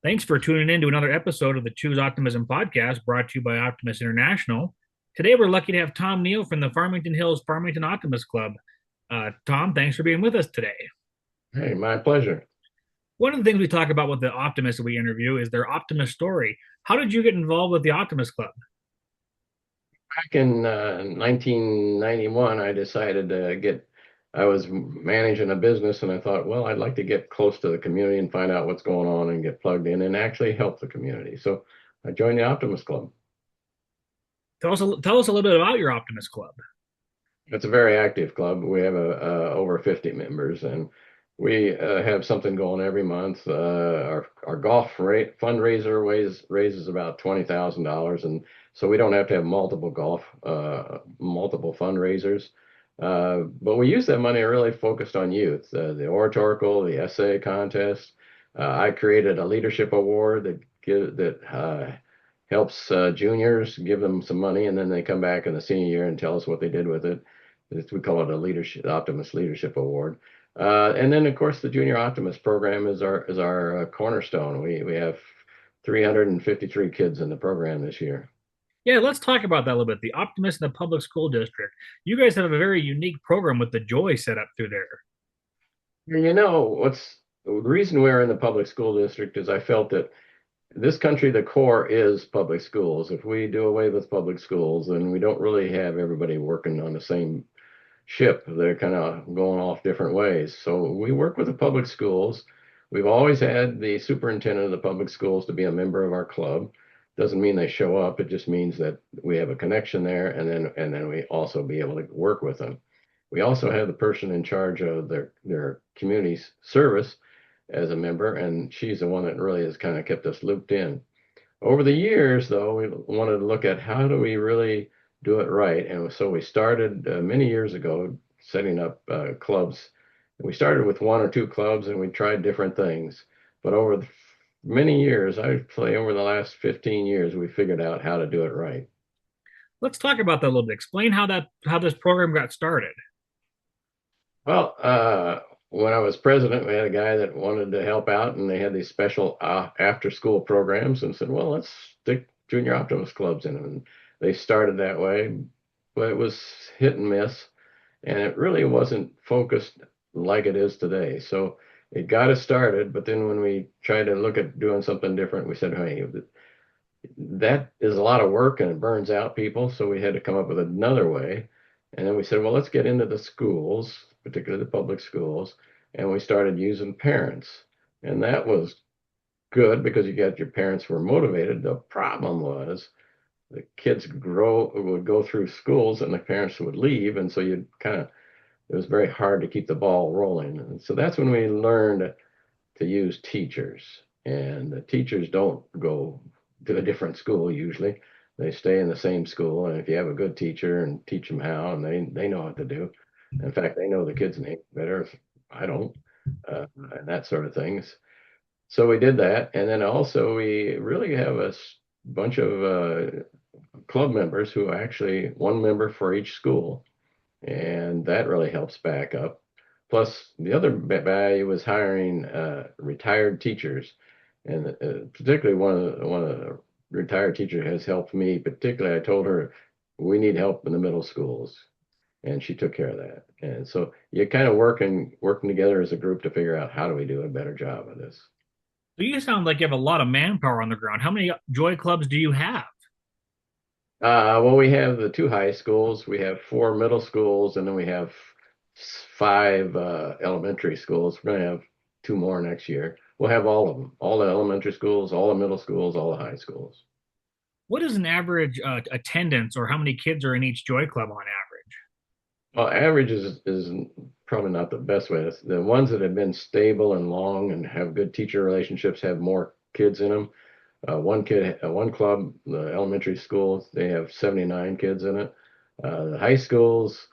Thanks for tuning in to another episode of the Choose Optimism podcast brought to you by Optimists International. Today, we're lucky to have Tom Neal from the Farmington Hills Farmington Optimist Club. Tom, thanks for being with us today. Hey, my pleasure. One of the things we talk about with the optimists that we interview is their optimist story. How did you get involved with the Optimist Club? Back in 1991, I was managing a business and I thought, well, I'd like to get close to the community and find out what's going on and get plugged in and actually help the community. So I joined the Optimist Club. Tell us a little bit about your Optimist Club. It's a very active club. We have over 50 members, and we have something going every month. Our golf rate fundraiser raises about $20,000, and so we don't have to have multiple fundraisers. But we use that money really focused on youth. The oratorical, the essay contest. I created a leadership award that helps juniors, give them some money, and then they come back in the senior year and tell us what they did with it. We call it a leadership Optimist Leadership Award. And then, of course, the Junior Optimist program is our cornerstone. We have 353 kids in the program this year. Yeah, let's talk about that a little bit. The Optimists in the Public School District. You guys have a very unique program with the Joy set up through there. You know, what's the reason we're in the public school district is I felt that this country, the core is public schools. If we do away with public schools, then we don't really have everybody working on the same ship. They're kind of going off different ways. So we work with the public schools. We've always had the superintendent of the public schools to be a member of our club. Doesn't mean they show up. It just means that we have a connection there, and then we also be able to work with them. We also have the person in charge of their community service as a member, and she's the one that really has kind of kept us looped in. Over the years, though, we wanted to look at how do we really do it right. And so we started many years ago setting up clubs. We started with one or two clubs and we tried different things. But over many years, I'd say over the last 15 years, we figured out how to do it right. Let's talk about that a little bit. Explain how this program got started. Well, when I was president, we had a guy that wanted to help out, and they had these special after-school programs, and said, "Well, let's stick junior optimist clubs in them." And they started that way, but it was hit and miss, and it really wasn't focused like it is today. So it got us started, but then when we tried to look at doing something different, we said, "Hey, that is a lot of work and it burns out people." So we had to come up with another way. And then we said, well, let's get into the schools, particularly the public schools. And we started using parents. And that was good because you got your parents were motivated. The problem was the kids would go through schools and the parents would leave. And so you'd kind of, it was very hard to keep the ball rolling. And so that's when we learned to use teachers. And the teachers don't go to a different school usually. They stay in the same school. And if you have a good teacher and teach them how, and they know what to do. In fact, they know the kids' name better. If I don't, and that sort of things. So we did that. And then also we really have a bunch of club members who are actually one member for each school. And that really helps back up. Plus, the other value was hiring retired teachers, and particularly one of the retired teachers has helped me. Particularly, I told her we need help in the middle schools, and she took care of that. And so you're kind of working together as a group to figure out how do we do a better job of this. So you sound like you have a lot of manpower on the ground. How many Joy clubs do you have? Well, we have the two high schools, we have four middle schools, and then we have five elementary schools. We're going to have two more next year. We'll have all of them, all the elementary schools, all the middle schools, all the high schools. What is an average attendance, or how many kids are in each Joy club on average? Well, average is probably not the best way. The ones that have been stable and long and have good teacher relationships have more kids in them. One club, the elementary school, they have 79 kids in it. The high schools,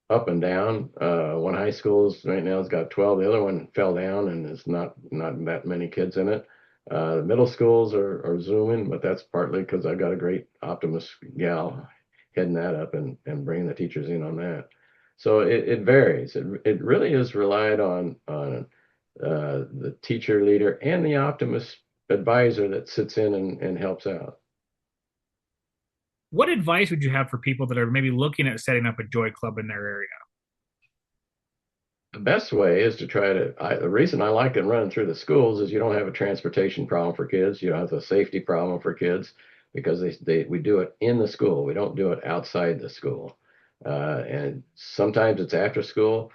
up and down. One high school's right now has got 12. The other one fell down and there's not that many kids in it. The middle schools are zooming, but that's partly because I've got a great optimist gal heading that up and bringing the teachers in on that. So it varies. It really is relied on the teacher leader and the optimist advisor that sits in and helps out. What advice would you have for people that are maybe looking at setting up a joy club in their area? The best way is to try to, the reason I like it running through the schools is you don't have a transportation problem for kids. You don't have a safety problem for kids because we do it in the school. We don't do it outside the school. And sometimes it's after school.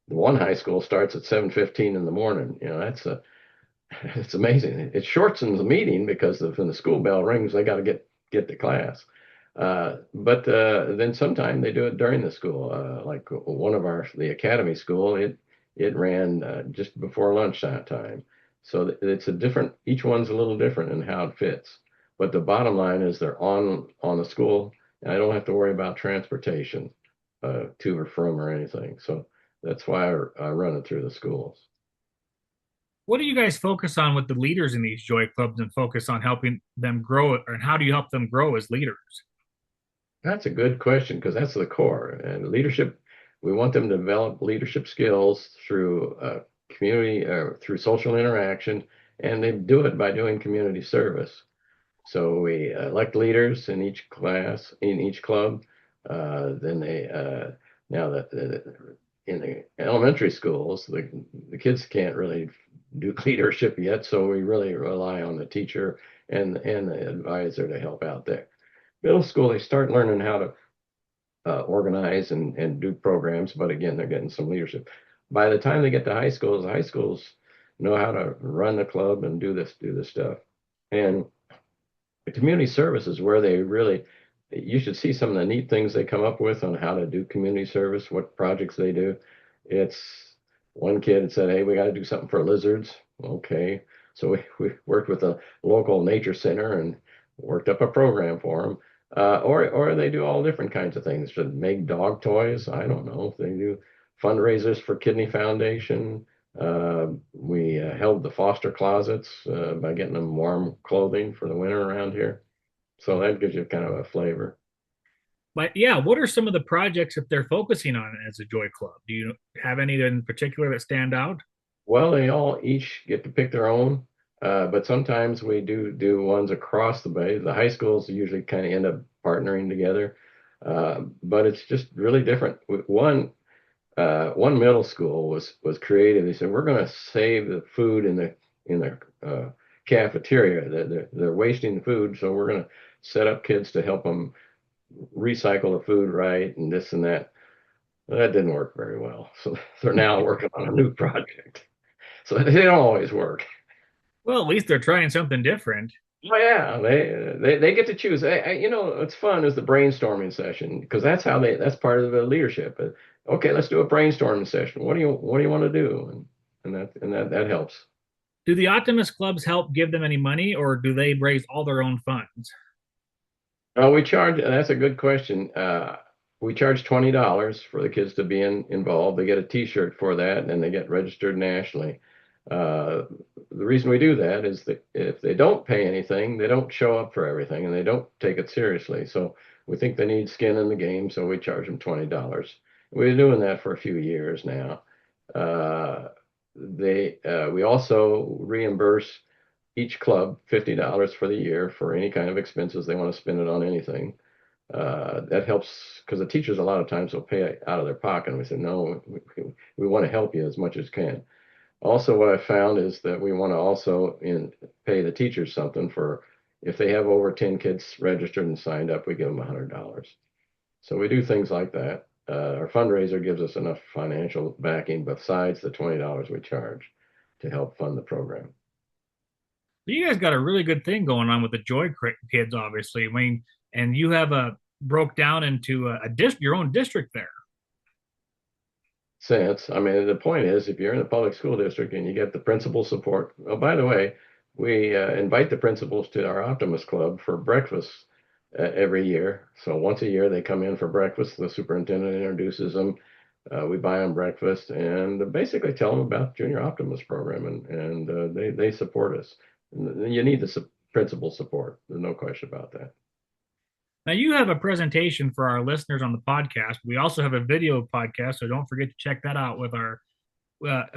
One high school starts at 7:15 in the morning. It's amazing. It shortens the meeting because when the school bell rings, they got to get to class. But then sometime they do it during the school. Like one of the academy school, it ran just before lunchtime. So it's a different. Each one's a little different in how it fits. But the bottom line is they're on the school, and I don't have to worry about transportation to or from or anything. So that's why I run it through the schools. What do you guys focus on with the leaders in these joy clubs and focus on helping them grow, or how do you help them grow as leaders? That's a good question because that's the core. And leadership, we want them to develop leadership skills through community, through social interaction, and they do it by doing community service. So we elect leaders in each class, in each club. Then now that in the elementary schools, the kids can't really do leadership yet, so we really rely on the teacher and the advisor to help out there. Middle school, they start learning how to organize and do programs, but again, they're getting some leadership. By the time they get to high schools know how to run the club and do this stuff. And the community service is where they really, you should see some of the neat things they come up with on how to do community service, what projects they do. It's one kid said, "Hey, we got to do something for lizards." Okay. So we worked with a local nature center and worked up a program for them. Or they do all different kinds of things. Should make dog toys. I don't know. They do fundraisers for Kidney Foundation. We held the foster closets by getting them warm clothing for the winter around here. So that gives you kind of a flavor. But yeah, what are some of the projects that they're focusing on as a joy club? Do you have any in particular that stand out? Well, they all each get to pick their own, but sometimes we do ones across the bay. The high schools usually kind of end up partnering together, but it's just really different. One middle school was creative. They said we're going to save the food in the cafeteria. They're wasting the food, so we're going to set up kids to help them recycle the food right and this and that. That didn't work very well, so they're now working on a new project. So they don't always work. Well, at least they're trying something different. Oh yeah, they get to choose. It's fun is the brainstorming session because that's part of the leadership. Okay, let's do a brainstorming session. What do you want to do? And that helps. Do the Optimist clubs help give them any money, or do they raise all their own funds? We charge. That's a good question. We charge $20 for the kids to be involved. They get a T-shirt for that, and they get registered nationally. Uh, the reason we do that is that if they don't pay anything, they don't show up for everything, and they don't take it seriously. So we think they need skin in the game, so we charge them $20. We've been doing that for a few years now. Uh, we also reimburse each club $50 for the year for any kind of expenses they want to spend it on anything. That helps because the teachers a lot of times will pay out of their pocket. And we say, no, we want to help you as much as can. Also, what I found is that we want to also pay the teachers something for if they have over 10 kids registered and signed up, we give them $100. So we do things like that. Our fundraiser gives us enough financial backing besides the $20 we charge to help fund the program. You guys got a really good thing going on with the kids, obviously. I mean, and you have a broke down into your own district there. Sense. I mean, the point is, if you're in a public school district and you get the principal support, oh, by the way, we invite the principals to our Optimist Club for breakfast every year. So once a year, they come in for breakfast. The superintendent introduces them. We buy them breakfast and basically tell them about Junior Optimist program, and they support us. And you need the principal support. There's no question about that. Now, you have a presentation for our listeners on the podcast. We also have a video podcast, so don't forget to check that out with our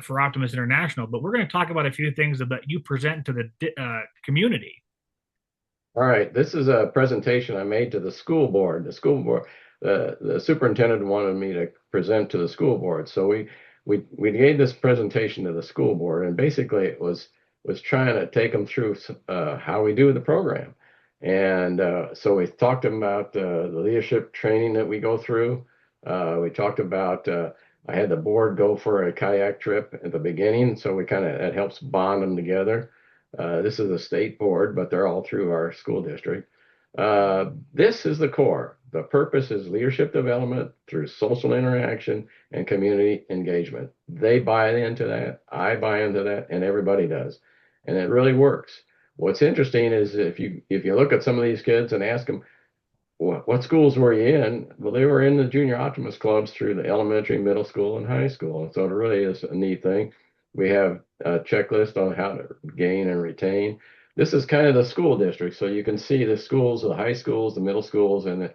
for Optimist International, but we're going to talk about a few things that you present to the community. All right, this is a presentation I made to the school board. The superintendent wanted me to present to the school board, so we gave this presentation to the school board, and basically it was trying to take them through how we do the program, and so we talked about the leadership training that we go through. We talked about I had the board go for a kayak trip at the beginning, so we kind of it helps bond them together. This is a state board, but they're all through our school district. This is the core. The purpose is leadership development through social interaction and community engagement. They buy into that. I buy into that, and everybody does. And it really works. What's interesting is if you look at some of these kids and ask them, what schools were you in? Well, they were in the Junior Optimist Clubs through the elementary, middle school, and high school. And so it really is a neat thing. We have a checklist on how to gain and retain. This is kind of the school district. So you can see the schools, the high schools, the middle schools, and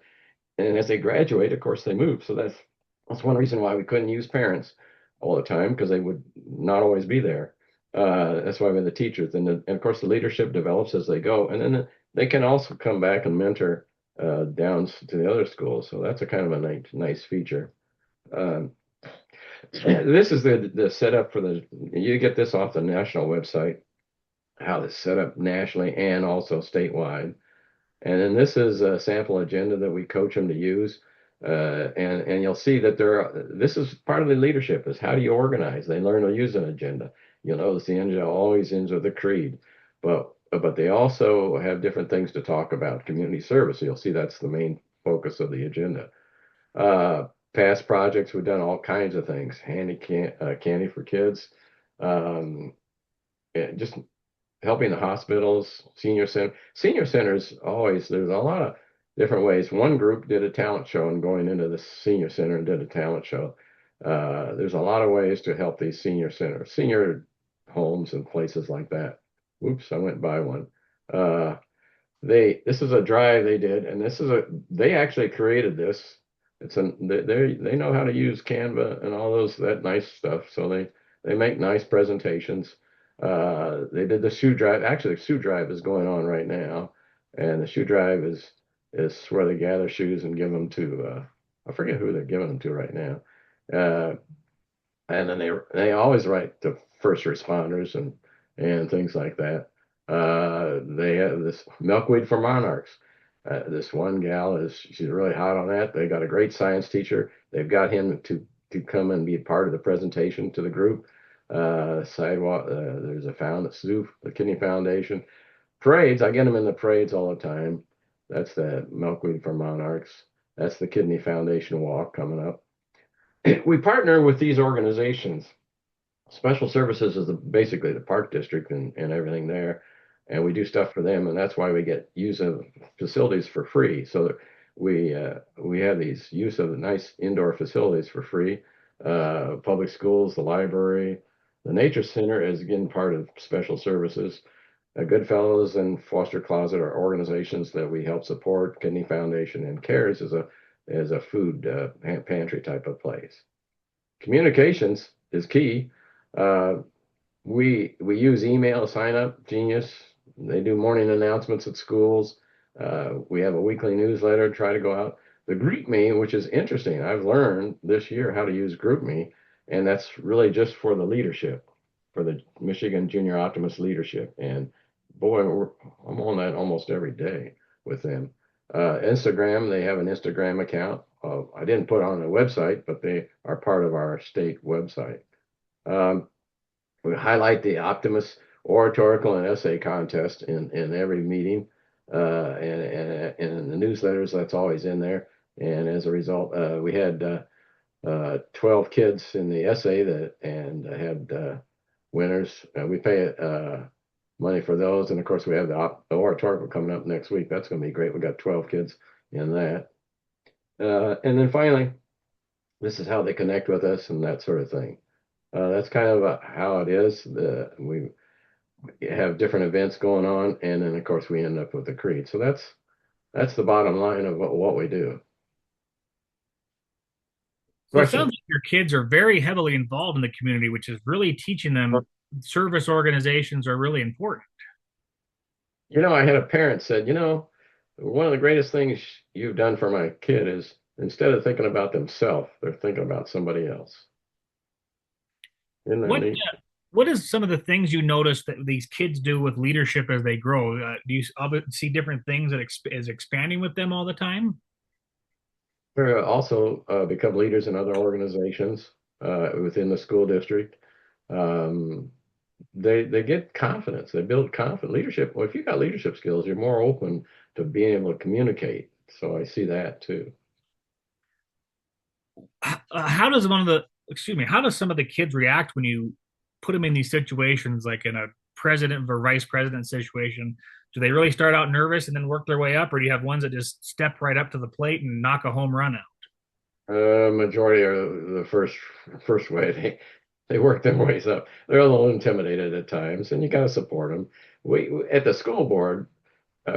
as they graduate, of course, they move. So that's one reason why we couldn't use parents all the time because they would not always be there. That's why we have the teachers. And of course, the leadership develops as they go. And then they can also come back and mentor down to the other schools. So that's a kind of a nice feature. Um, this is the setup for you get this off the national website, how it's set up nationally and also statewide. And then this is a sample agenda that we coach them to use. And you'll see that this is part of the leadership is how do you organize? They learn to use an agenda. You'll notice the agenda always ends with a creed, but they also have different things to talk about. Community service, you'll see that's the main focus of the agenda. Uh, Past projects, we've done all kinds of things. Candy for kids, um, just helping the hospitals, senior centers always, there's a lot of different ways. One group did a talent show and going into the senior center and did a talent show. There's a lot of ways to help these senior homes and places like that. Oops, I went by one. Uh, this is a drive they did, and they actually created this. They know how to use Canva and all that nice stuff, so they make nice presentations. They did the shoe drive. Actually, the shoe drive is going on right now, and the shoe drive is where they gather shoes and give them to I forget who they're giving them to right now. Uh, and then they always write to first responders and things like that. They have this milkweed for monarchs. This one gal she's really hot on that. They got a great science teacher. They've got him to come and be a part of the presentation to the group. Sidewalk. There's the Kidney Foundation. Parades. I get them in the parades all the time. That's the milkweed for monarchs. That's the Kidney Foundation walk coming up. We partner with these organizations. Special Services is basically the park district and everything there, and we do stuff for them, and that's why we get use of facilities for free. So we have these use of the nice indoor facilities for free. Public schools, the library, the nature center is again part of Special Services. Goodfellows and Foster Closet are organizations that we help support. Kidney Foundation and CARES is a food pantry type of place. Communications is key. Uh, we use email sign up, Genius. They do morning announcements at schools. We have a weekly newsletter, try to go out. The Group Me, which is interesting, I've learned this year how to use Group Me, and that's really just for the leadership, for the Michigan Junior Optimist leadership. And boy, I'm on that almost every day with them. Instagram, they have an Instagram account. I didn't put on a website, but they are part of our state website. Um, we highlight the Optimist oratorical and essay contest in every meeting, and in the newsletters, that's always in there. And as a result, we had 12 kids in the essay and had winners. We pay money for those, and of course, we have the oratorical coming up next week. That's going to be great. We got 12 kids in that. And then finally, this is how they connect with us and that sort of thing. That's kind of how it is. We have different events going on, and then of course we end up with the creed. So that's the bottom line of what we do. So it sounds Question. like your kids are very heavily involved in the community, which is really teaching them service organizations are really important. I had a parent said, one of the greatest things you've done for my kid is instead of thinking about themselves, they're thinking about somebody else. Isn't that What neat? what is some of the things you notice that these kids do with leadership as they grow? Do you see different things that is expanding with them all the time? They also become leaders in other organizations within the school district. Um, they get confidence. They build confidence. Leadership. Well, if you got leadership skills, you're more open to being able to communicate. So I see that too. How does one of the excuse me, how does some of the kids react when you put them in these situations, like in a president or vice president situation? Do they really start out nervous and then work their way up, or do you have ones that just step right up to the plate and knock a home run out? Majority are the first way. They work their ways up. They're a little intimidated at times, and you got to support them. We at the school board,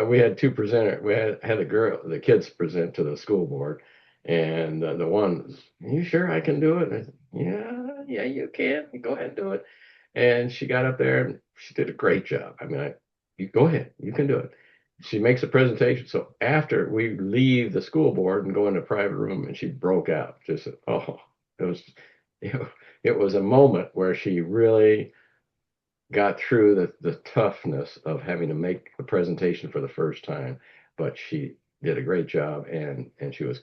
we had two presenters. We had the kids present to the school board, and the one, you sure I can do it? And I said, yeah, you can. You go ahead and do it. And she got up there and she did a great job. I mean, you go ahead, you can do it. She makes a presentation. So after we leave the school board and go in a private room, and she broke out. Just it was, it, it was a moment where she really got through the toughness of having to make a presentation for the first time, but she did a great job, and she was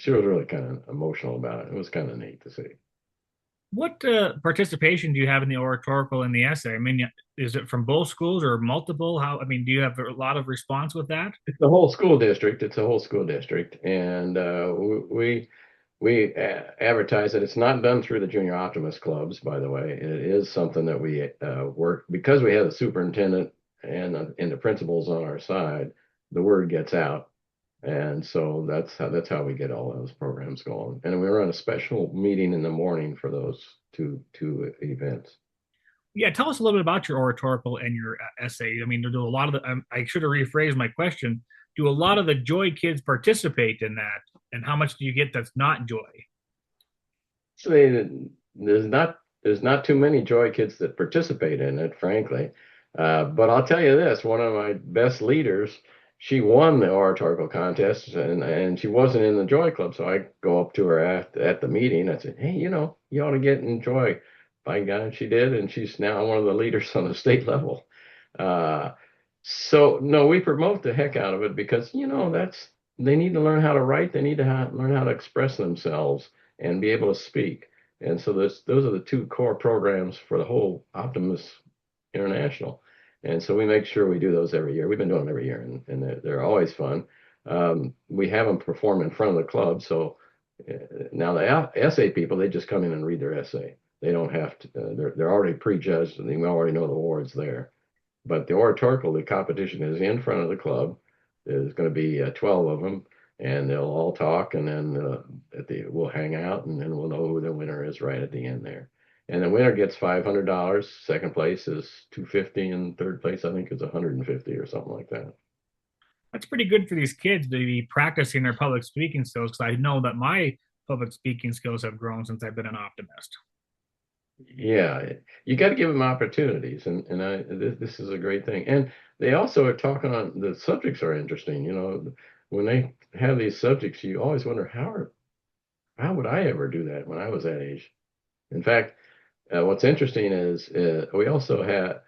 really kind of emotional about it. It was kind of neat to see. What participation do you have in the oratorical and the essay? I mean, is it from both schools or multiple? How, I mean, do you have a lot of response with that? It's the whole school district. It's a whole school district, and we advertise it. It's not done through the Junior Optimist Clubs, by the way. It is something that we work because we have the superintendent and the principals on our side. The word gets out, and so that's how we get all those programs going. And we run a special meeting in the morning for those two events. Yeah, tell us a little bit about your oratorical and your essay. I mean, do a lot of the, I should have rephrased my question. Do a lot of the Joy kids participate in that? And how much do you get that's not Joy? So there's not too many Joy kids that participate in it, frankly. But I'll tell you this: one of my best leaders, she won the oratorical contest, and she wasn't in the Joy Club. So I go up to her at the meeting. I said, "Hey, you ought to get in Joy." By God, she did, and she's now one of the leaders on the state level. Uh, so no, we promote the heck out of it because that's they need to learn how to write. They need to learn how to express themselves and be able to speak. And so those are the two core programs for the whole Optimus International. And so we make sure we do those every year. We've been doing them every year, and they're always fun. We have them perform in front of the club. So now the essay people, they just come in and read their essay. They don't have to. They're already prejudged, and they already know the awards there. But the oratorical, the competition is in front of the club. There's going to be 12 of them, and they'll all talk, and then we'll hang out, and then we'll know who the winner is right at the end there. And the winner gets $500. Second place is 250, and third place I think is 150 or something like that. That's pretty good for these kids to be practicing their public speaking skills because I know that my public speaking skills have grown since I've been an optimist. Yeah, you got to give them opportunities, this is a great thing. And they also are talking on the subjects are interesting. When they have these subjects, you always wonder how would I ever do that when I was that age. In fact, what's interesting is we also have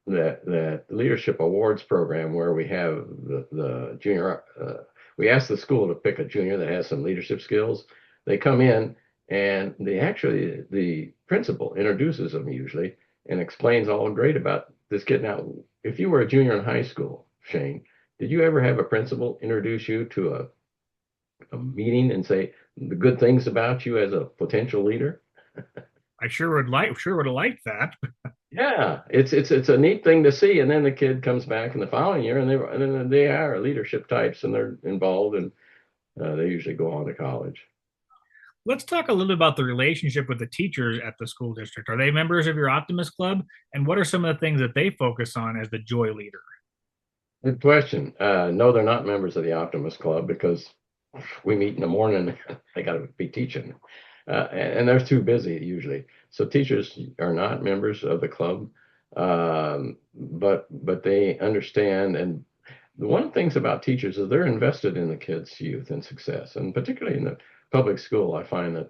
that leadership awards program where we have the junior. We ask the school to pick a junior that has some leadership skills. They come in and the principal introduces them usually and explains all great about this kid. Now, if you were a junior in high school, Shane, did you ever have a principal introduce you to a meeting and say the good things about you as a potential leader? I sure would have liked that. Yeah, it's a neat thing to see. And then the kid comes back in the following year, and then they are leadership types, and they're involved, and they usually go on to college. Let's talk a little bit about the relationship with the teachers at the school district. Are they members of your Optimist Club? And what are some of the things that they focus on as the Joy leader? Good question. No, they're not members of the Optimist Club because we meet in the morning. They got to be teaching, and they're too busy usually. So teachers are not members of the club, but they understand. And one of the things about teachers is they're invested in the kids' youth and success, and particularly in the public school, I find that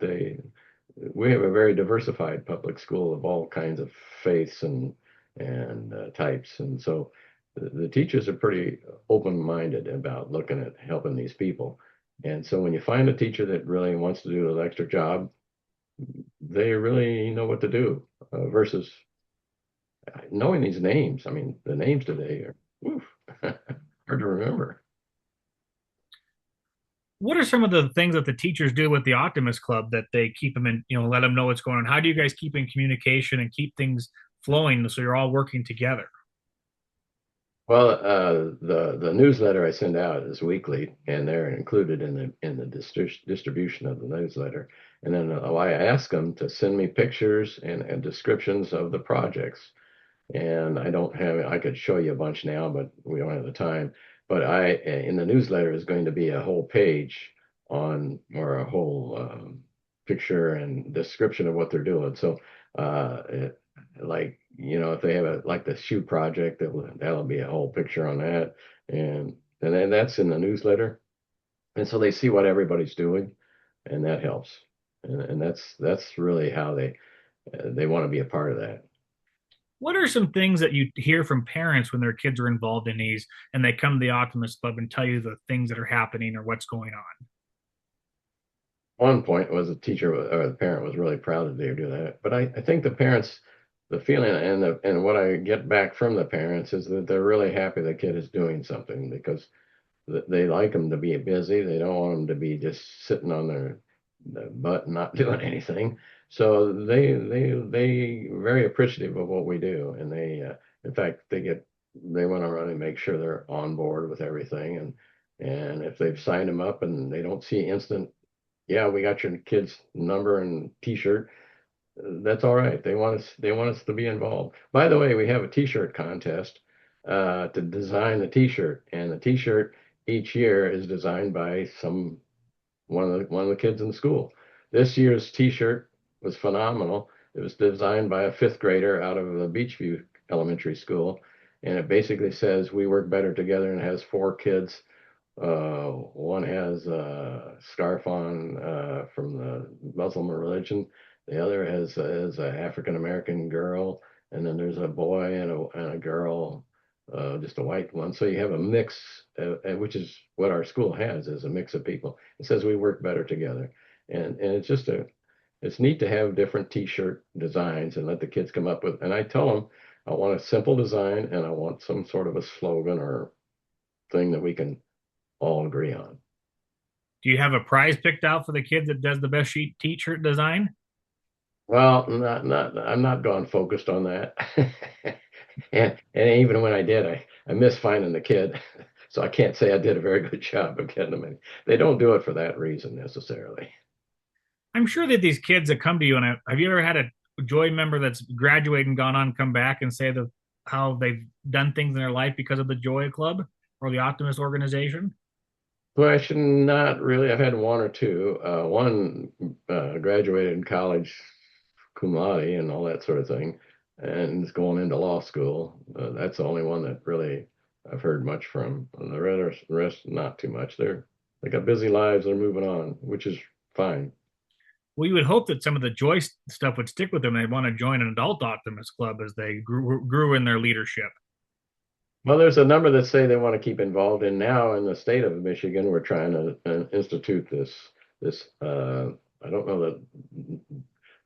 we have a very diversified public school of all kinds of faiths and types, and so the teachers are pretty open-minded about looking at helping these people. And so when you find a teacher that really wants to do an extra job, they really know what to do versus knowing these names. I mean, the names today are oof, hard to remember. What are some of the things that the teachers do with the Optimist Club that they keep them in, let them know what's going on? How do you guys keep in communication and keep things flowing so you're all working together? Well, the newsletter I send out is weekly, and they're included in the distribution of the newsletter. And then I ask them to send me pictures and descriptions of the projects. And I don't have I could show you a bunch now, but we don't have the time. But in the newsletter is going to be a whole page on or a whole picture and description of what they're doing. So, like if they have like the shoe project, that'll be a whole picture on that, and then that's in the newsletter, and so they see what everybody's doing, and that helps, and that's really how they want to be a part of that. What are some things that you hear from parents when their kids are involved in these and they come to the Optimist Club and tell you the things that are happening or what's going on? One point was the teacher or the parent was really proud that they were doing that. But I think the parents, the feeling and what I get back from the parents is that they're really happy the kid is doing something because they like them to be busy. They don't want them to be just sitting on their butt and not doing anything. So they very appreciative of what we do, and in fact they want to really make sure they're on board with everything, and if they've signed them up and they don't see instant, yeah, we got your kid's number and T-shirt. That's all right. They want us to be involved. By the way, we have a T-shirt contest to design the T-shirt, and the T-shirt each year is designed by one of the kids in the school. This year's T-shirt was phenomenal. It was designed by a fifth grader out of the Beachview Elementary School, and it basically says we work better together, and it has four kids. One has a scarf on from the Muslim religion. The other is an African American girl, and then there's a boy and a girl, just a white one. So you have a mix, which is what our school has, is a mix of people. It says we work better together, and it's neat to have different T-shirt designs and let the kids come up with. And I tell them I want a simple design and I want some sort of a slogan or thing that we can all agree on. Do you have a prize picked out for the kid that does the best sheet t-shirt design? Well, not I'm not gone focused on that. And even when I did, I missed finding the kid. So I can't say I did a very good job of getting them in. They don't do it for that reason necessarily. I'm sure that these kids that come to you, and have you ever had a Joy member that's graduated and gone on come back and say how they've done things in their life because of the Joy Club or the Optimist organization? Question, not really. I've had one or two. One graduated in college cum laude and all that sort of thing, and is going into law school. That's the only one that really I've heard much from. And the rest, not too much. They got busy lives. They're moving on, which is fine. Well, you would hope that some of the Joy stuff would stick with them. They want to join an adult Optimist Club as they grew in their leadership. Well, there's a number that say they want to keep involved in now in the state of Michigan. We're trying to institute this. I don't know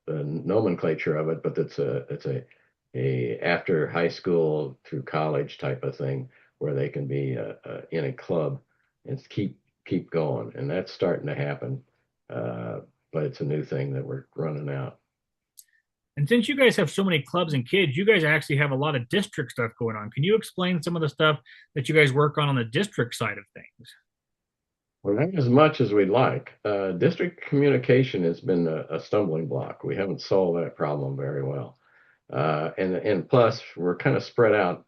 the nomenclature of it, but it's a after high school through college type of thing where they can be in a club and keep going, and that's starting to happen. Uh, but it's a new thing that we're running out. And since you guys have so many clubs and kids, you guys actually have a lot of district stuff going on. Can you explain some of the stuff that you guys work on the district side of things? Well, not as much as we'd like. District communication has been a stumbling block. We haven't solved that problem very well. And plus, we're kind of spread out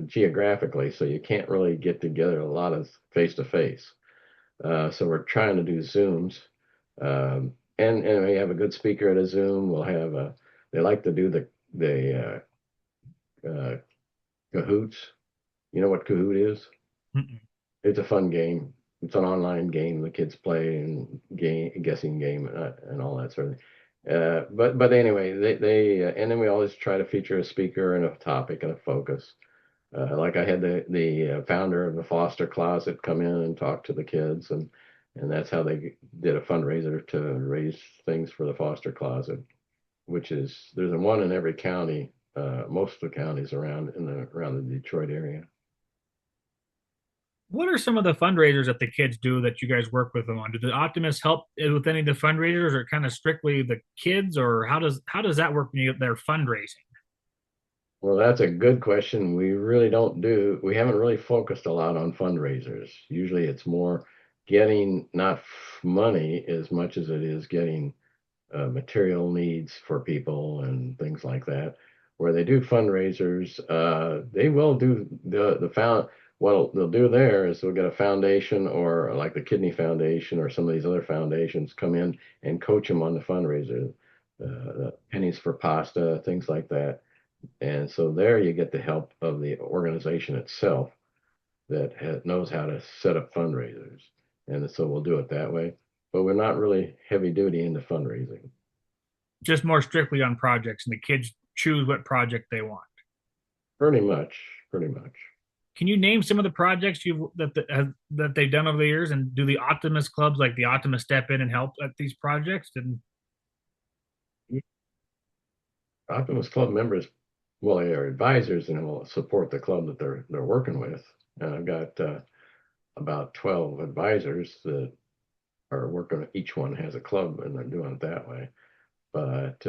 geographically, so you can't really get together a lot of face to face. So we're trying to do Zooms. And we have a good speaker at a Zoom. We'll have they like to do the Cahoots. You know what Kahoot is? Mm-mm. It's a fun game. It's an online game the kids play and game guessing game and all that sort of thing. But anyway, they and then we always try to feature a speaker and a topic and a focus. Like I had the founder of the Foster Closet come in and talk to the kids, and that's how they did a fundraiser to raise things for the Foster Closet, which is there's one in every county, most of the counties around the Detroit area. What are some of the fundraisers that the kids do that you guys work with them on? Do the Optimists help with any of the fundraisers, or kind of strictly the kids, or how does that work when you get their fundraising? Well, that's a good question. We haven't really focused a lot on fundraisers. Usually it's more getting not money as much as it is getting material needs for people and things like that. Where they do fundraisers, they will do the found. What they'll do there is they'll get a foundation or like the Kidney Foundation or some of these other foundations come in and coach them on the fundraiser, the pennies for pasta, things like that. And so there you get the help of the organization itself that knows how to set up fundraisers. And so we'll do it that way. But we're not really heavy duty into fundraising. Just more strictly on projects, and the kids choose what project they want. Pretty much, pretty much. Can you name some of the projects that they've done over the years, and do the Optimist clubs like the Optimist step in and help at these projects? And Optimist Club members, well, they are advisors and will support the club that they're working with. And I've got about 12 advisors that are working. Each one has a club, and they're doing it that way. But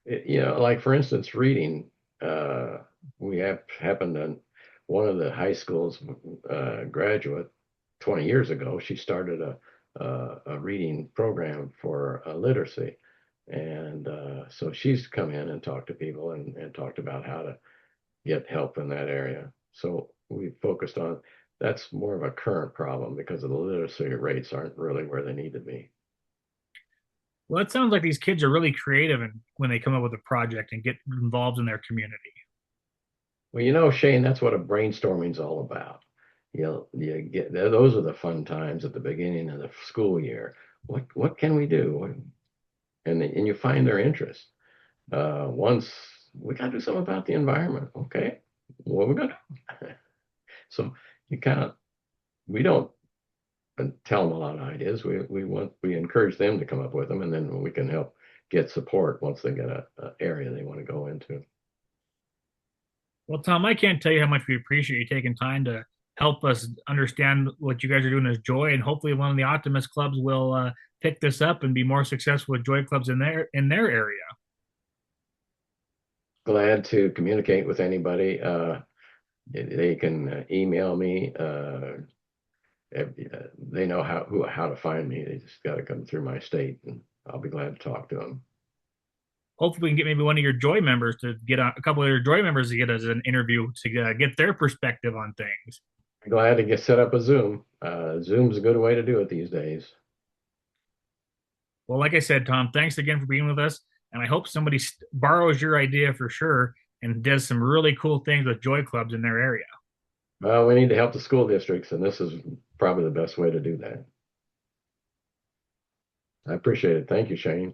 like for instance, reading. Uh, we have happened to one of the high schools graduate 20 years ago. She started a reading program for literacy, and so she's come in and talked to people and talked about how to get help in that area. So we focused on that's more of a current problem because of the literacy rates aren't really where they need to be. well, it sounds like these kids are really creative and when they come up with a project and get involved in their community. Well, Shane, that's what a brainstorming's all about. You get those are the fun times at the beginning of the school year. What can we do? And you find their interest. Once we got to do something about the environment. Okay, what are we gonna do? So you kind of we don't tell them a lot of ideas. We encourage them to come up with them, and then we can help get support once they get a area they want to go into. Well, Tom, I can't tell you how much we appreciate you taking time to help us understand what you guys are doing as Joy, and hopefully one of the Optimist clubs will pick this up and be more successful with Joy clubs in their area. Glad to communicate with anybody. They can email me. They know how to find me. They just got to come through my state, and I'll be glad to talk to them. Hopefully, we can get maybe one of your Joy members to get a couple of your Joy members to get us an interview to get their perspective on things. Glad to get set up a Zoom. Zoom's a good way to do it these days. Well, like I said, Tom, thanks again for being with us, and I hope somebody borrows your idea for sure and does some really cool things with Joy clubs in their area. Well, we need to help the school districts, and this is probably the best way to do that. I appreciate it. Thank you, Shane.